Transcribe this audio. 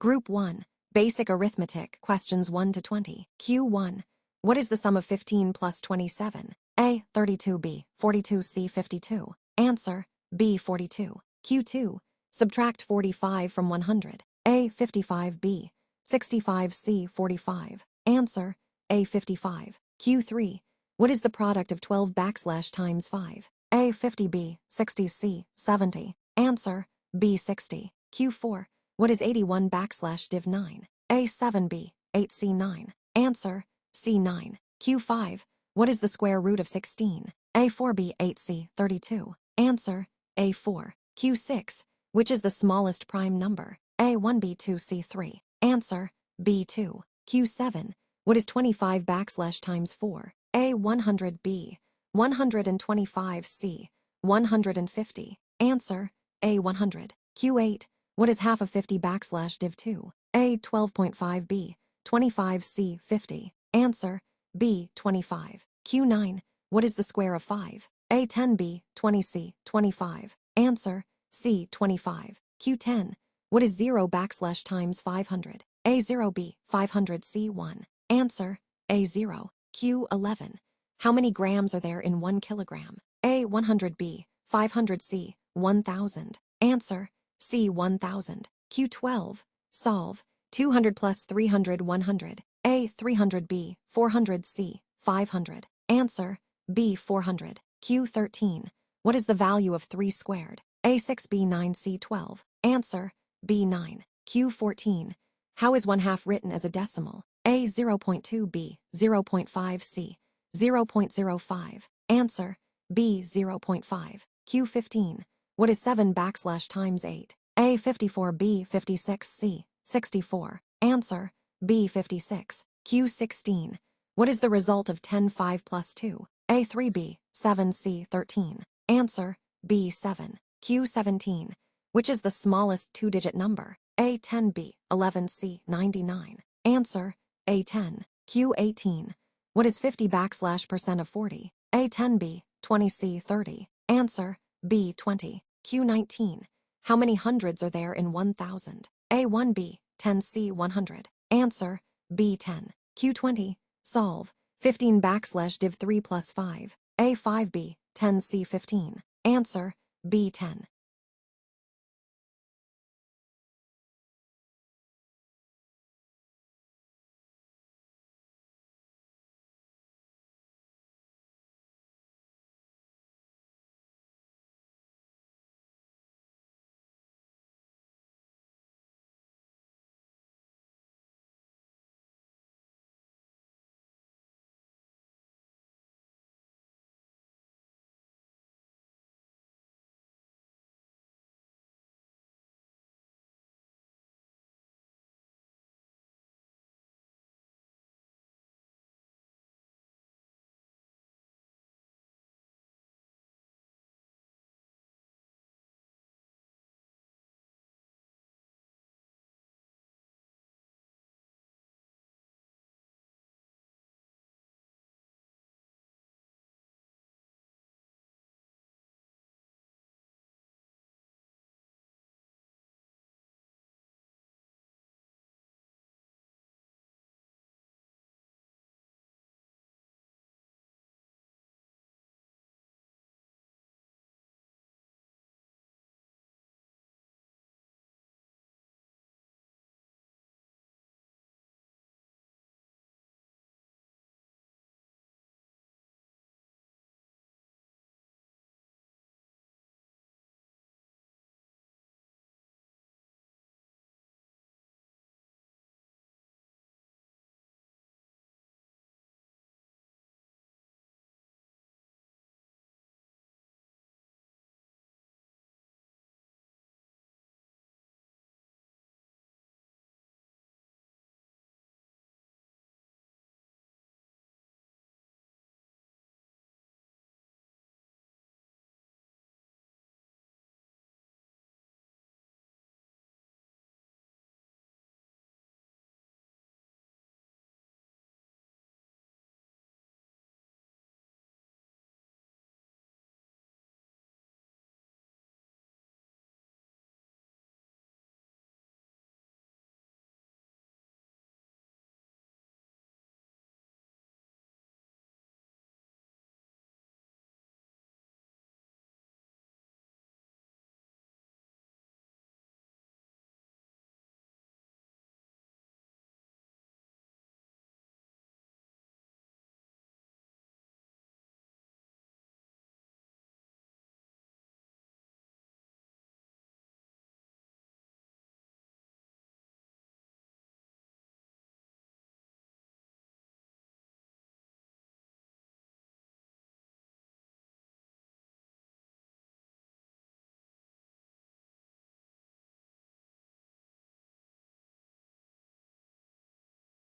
Group 1. Basic Arithmetic, questions 1 to 20. Q1. What is the sum of 15 plus 27? A. 32b. 42c. 52. Answer. B. 42. Q2. Subtract 45 from 100. A. 55b. 65c. 45. Answer. A. 55. Q3. What is the product of 12 times 5? A. 50b. 60c. 70. Answer. B. 60. Q4. What is 81 div 9? A. 7b. 8c. 9. Answer. C. 9. Q5. What is the square root of 16? A. 4b. 8c. 32. Answer. A. 4. Q6. Which is the smallest prime number? A. 1b. 2c. 3. Answer. B. 2. Q7. What is 25 times 4? A. 100b. 125c. 150. Answer. A. 100. Q8. What is half of 50 div 2? A. 12.5b. 25c. 50. Answer. B. 25. Q9. What is the square of 5? A. 10b. 20c. 25. Answer. C. 25. Q10. What is 0 times 500? A. 0b. 500c. 1. Answer. A. 0. Q11. How many grams are there in 1 kilogram? A. 100b. 500c. 1000. Answer. C. 1000. Q12. Solve. 200 plus 300 100. A. 300b. 400c. 500. Answer. B. 400. Q13. What is the value of 3 squared? A. 6b. 9c. 12. Answer. B. 9. Q14. How is 1/2 written as a decimal? A. 0.2b. 0.5c. 0.05. Answer. B. 0.5. Q15. What is 7 times 8? A. 54b. 56c. 64. Answer. B. 56. Q16. What is the result of 10 5 plus 2? A. 3b. 7c. 13. Answer. B. 7. Q17. Which is the smallest two-digit number? A. 10b. 11c. 99. Answer. A. 10. Q18. What is 50 percent of 40? A. 10b. 20c. 30. Answer. B. 20. Q19. How many hundreds are there in 1000? A. 1b. 10c. 100. Answer. B. 10. Q20. Solve. 15 div 3 plus 5. A. 5b. 10c. 15. Answer. B. 10.